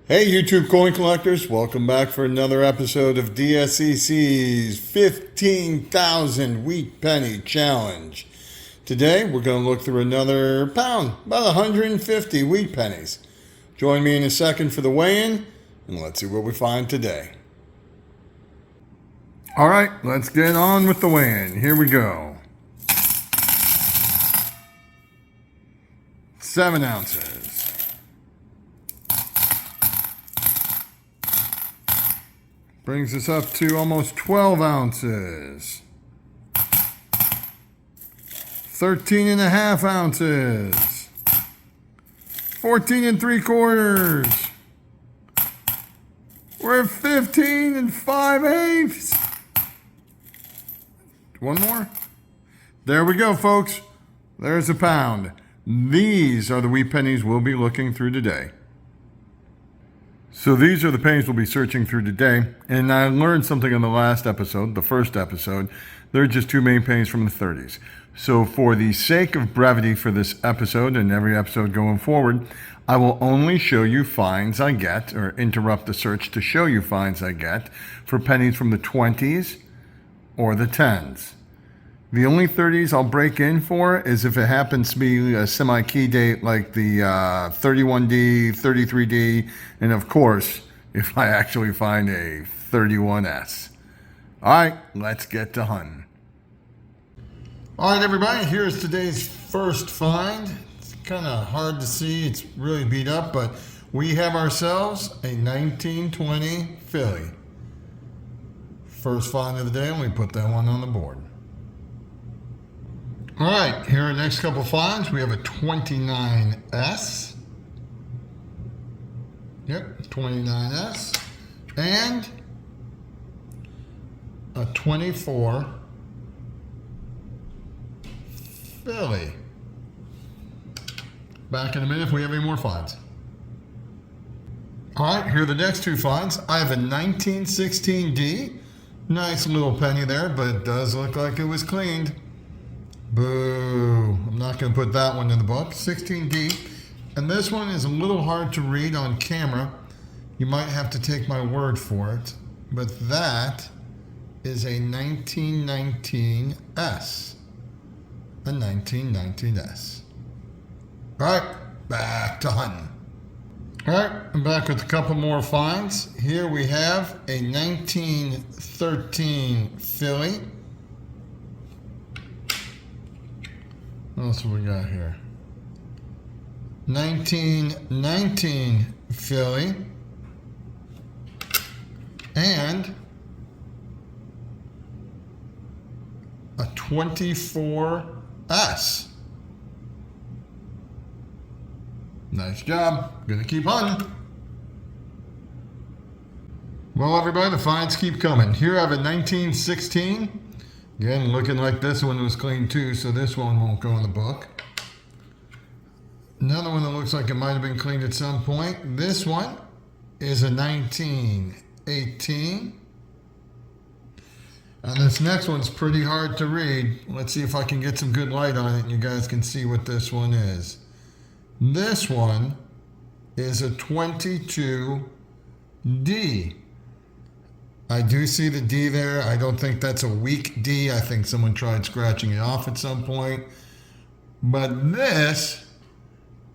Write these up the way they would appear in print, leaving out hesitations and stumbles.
Hey YouTube coin collectors, welcome back for another episode of DSCC's 15,000 Wheat Penny Challenge. Today we're going to look through another pound, about 150 Wheat Pennies. Join me in a second for the weigh-in, and let's see what we find today. Alright, let's get on with the weigh-in. Here we go. 7 ounces. Brings us up to almost 12 ounces. 13 and a half ounces. 14 and 3/4. We're at 15 and 5/8. One more. There we go, folks. There's a pound. These are the wheat pennies we'll be looking through today. So these are the pennies we'll be searching through today. And I learned something in the last episode, the first episode. There are just two main pennies from the 30s. So for the sake of brevity for this episode and every episode going forward, I will only show you finds I get, or interrupt the search to show you finds I get, for pennies from the 20s or the 10s. The only 30s I'll break in for is if it happens to be a semi-key date like the 31D, 33D, and of course, if I actually find a 31S. All right, let's get to hunting. All right, everybody, here's today's first find. It's kind of hard to see. It's really beat up, but we have ourselves a 1920 Philly. First find of the day, and we put that one on the board. All right, here are the next couple finds. We have a 29S. Yep, 29S. And a 24 Philly. Back in a minute if we have any more finds. All right, here are the next two finds. I have a 1916D. Nice little penny there, but it does look like it was cleaned. Boo. I'm not going to put that one in the book. 16D. And this one is a little hard to read on camera. You might have to take my word for it. But that is a 1919S. A 1919S. All right, back to hunting. All right, I'm back with a couple more finds. Here we have a 1913 Philly. What else have we got here? 1919 Philly. And a 24S. Nice job. Gonna keep hunting. Well, everybody, the finds keep coming. Here I have a 1916. Again, looking like this one was clean too, so this one won't go in the book. Another one that looks like it might have been cleaned at some point. This one is a 1918. And this next one's pretty hard to read. Let's see if I can get some good light on it and you guys can see what this one is. This one is a 22D. I do see the D there. I don't think that's a weak D. I think someone tried scratching it off at some point. But this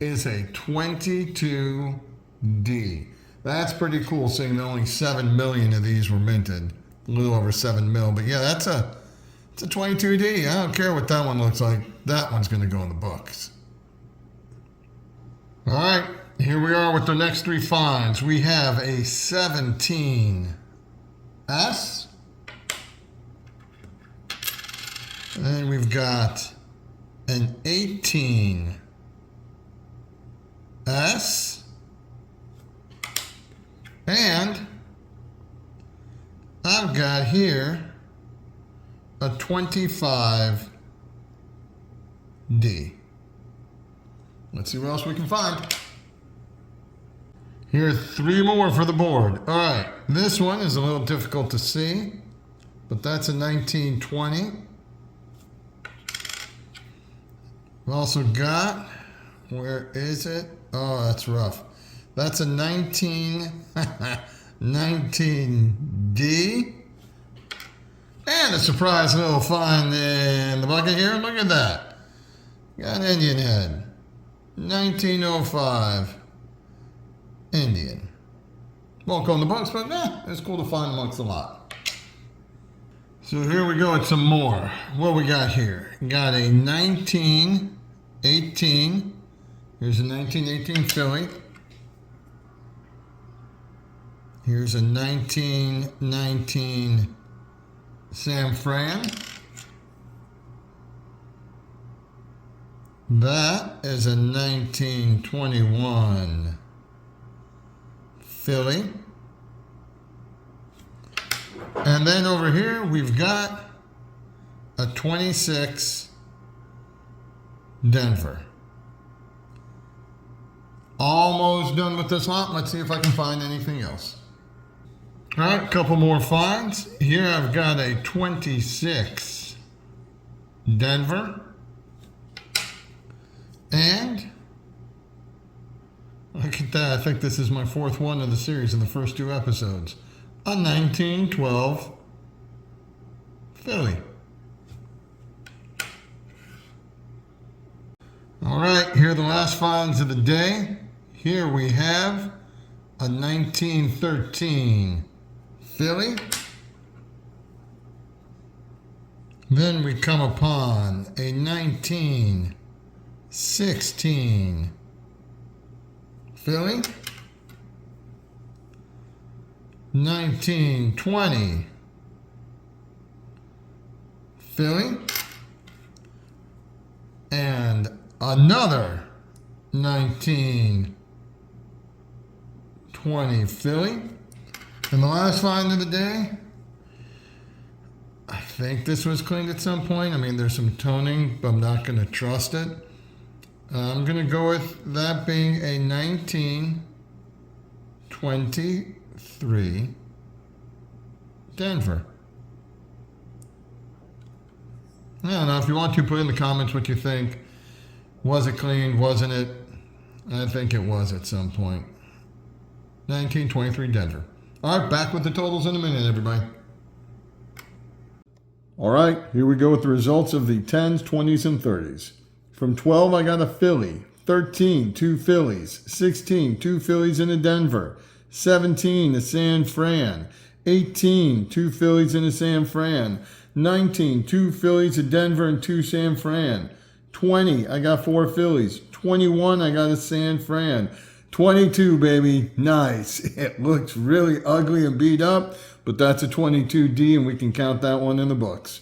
is a 22D. That's pretty cool, seeing that only 7 million of these were minted. A little over 7 mil. But yeah, it's a 22D. I don't care what that one looks like. That one's going to go in the books. All right, here we are with the next three finds. We have a 17S. And then we've got an 18S. And I've got here a 25D. Let's see what else we can find. Here are 3 more for the board. All right, this one is a little difficult to see, but that's a 1920. We've also got, where is it? Oh, that's rough. That's a 19D. And a surprise little find in the bucket here. Look at that. Got an Indian head. 1905 Indian. Won't go in the books, but it's cool to find amongst the lot. So here we go with some more. What we got here? Got a 1918. Here's a 1918 Philly. Here's a 1919 San Fran. That is a 1921 Philly. And then over here we've got a 26 Denver. Almost done with this lot. Let's see if I can find anything else. All right, a couple more finds. Here I've got a 26 Denver. And look at that. I think this is my fourth one of the series in the first two episodes. A 1912 Philly. All right, here are the last finds of the day. Here we have a 1913 Philly. Then we come upon a 1916 Philly. 1920 Philly. And another 1920 Philly. And the last find of the day, I think this was cleaned at some point. I mean, there's some toning, but I'm not going to trust it. I'm going to go with that being a 1923 Denver. I don't know. If you want to, put in the comments what you think. Was it cleaned? Wasn't it? I think it was at some point. 1923 Denver. All right, back with the totals in a minute, everybody. All right, here we go with the results of the 10s, 20s, and 30s. From 12, I got a Philly. 13, 2 Phillies. 16, 2 Phillies and a Denver. 17, a San Fran. 18, 2 Phillies and a San Fran. 19, 2 Phillies, a Denver, and 2 San Fran. 20, I got 4 Phillies. 21, I got a San Fran. 22, baby. Nice. It looks really ugly and beat up, but that's a 22D, and we can count that one in the books.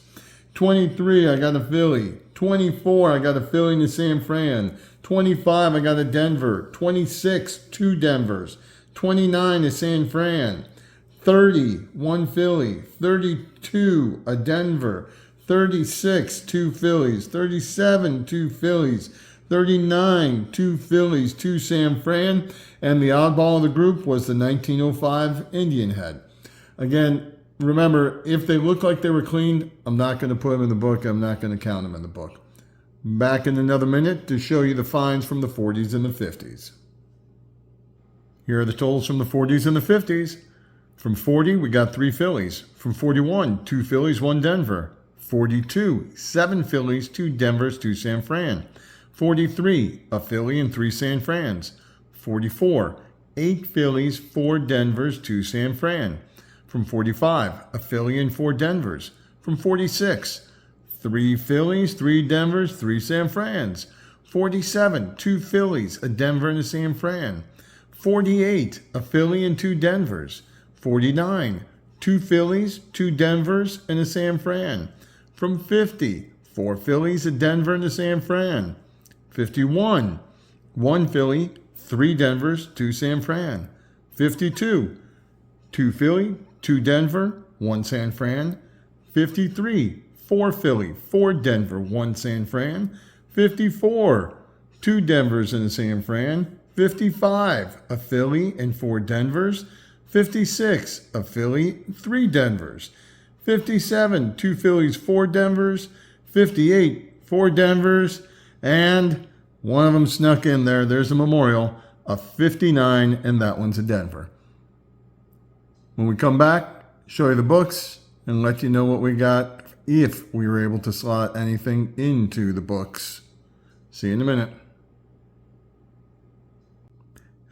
23, I got a Philly. 24, I got a Philly and a San Fran. 25, I got a Denver. 26, 2 Denvers. 29, a San Fran. 30, 1 Philly. 32, a Denver. 36, 2 Phillies. 37, 2 Phillies. 39, 2 Phillies, 2 San Fran, and the oddball of the group was the 1905 Indian head. Again, remember, if they look like they were cleaned, I'm not going to put them in the book. I'm not going to count them in the book. Back in another minute to show you the finds from the 40s and the 50s. Here are the totals from the 40s and the 50s. From 40, we got 3 Phillies. From 41, 2 Phillies, 1 Denver. 42, 7 Phillies, 2 Denvers, 2 San Fran. 43, a Philly and 3 San Frans. 44, 8 Phillies, 4 Denvers, 2 San Fran. From 45, a Philly and 4 Denvers. From 46, 3 Phillies, 3 Denvers, 3 San Frans. 47, 2 Phillies, a Denver and a San Fran. 48, a Philly and 2 Denvers. 49, 2 Phillies, 2 Denvers, and a San Fran. From 50, 4 Phillies, a Denver, and a San Fran. 51, 1 Philly, 3 Denvers, 2 San Fran. 52, 2 Philly, 2 Denver, 1 San Fran. 53, 4 Philly, 4 Denver, 1 San Fran. 54, 2 Denvers and a San Fran. 55, a Philly and 4 Denvers. 56, a Philly, 3 Denvers. 57, 2 Phillies, 4 Denvers. 58, 4 Denvers. And one of them snuck in there. There's a memorial. a 59, and that one's a Denver. When we come back, show you the books and let you know what we got if we were able to slot anything into the books. See you in a minute.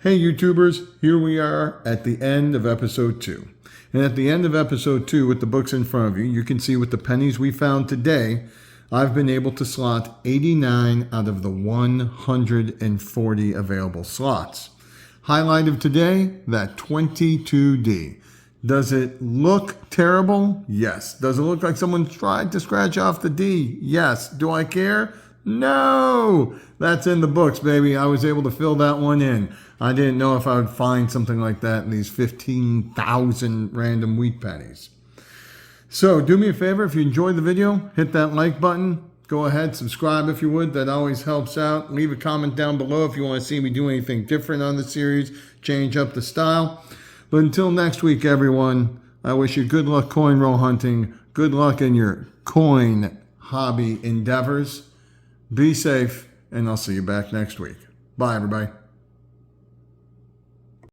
Hey YouTubers, here we are at the end of episode 2. And at the end of episode 2, with the books in front of you, you can see with the pennies we found today, I've been able to slot 89 out of the 140 available slots. Highlight of today, that 22D. Does it look terrible? Yes. Does it look like someone tried to scratch off the D? Yes. Do I care? No! That's in the books, baby. I was able to fill that one in. I didn't know if I would find something like that in these 15,000 random wheat pennies. So do me a favor, if you enjoyed the video, hit that like button. Go ahead, subscribe if you would. That always helps out. Leave a comment down below if you want to see me do anything different on the series, change up the style. But until next week, everyone, I wish you good luck coin roll hunting. Good luck in your coin hobby endeavors. Be safe, and I'll see you back next week. Bye, everybody.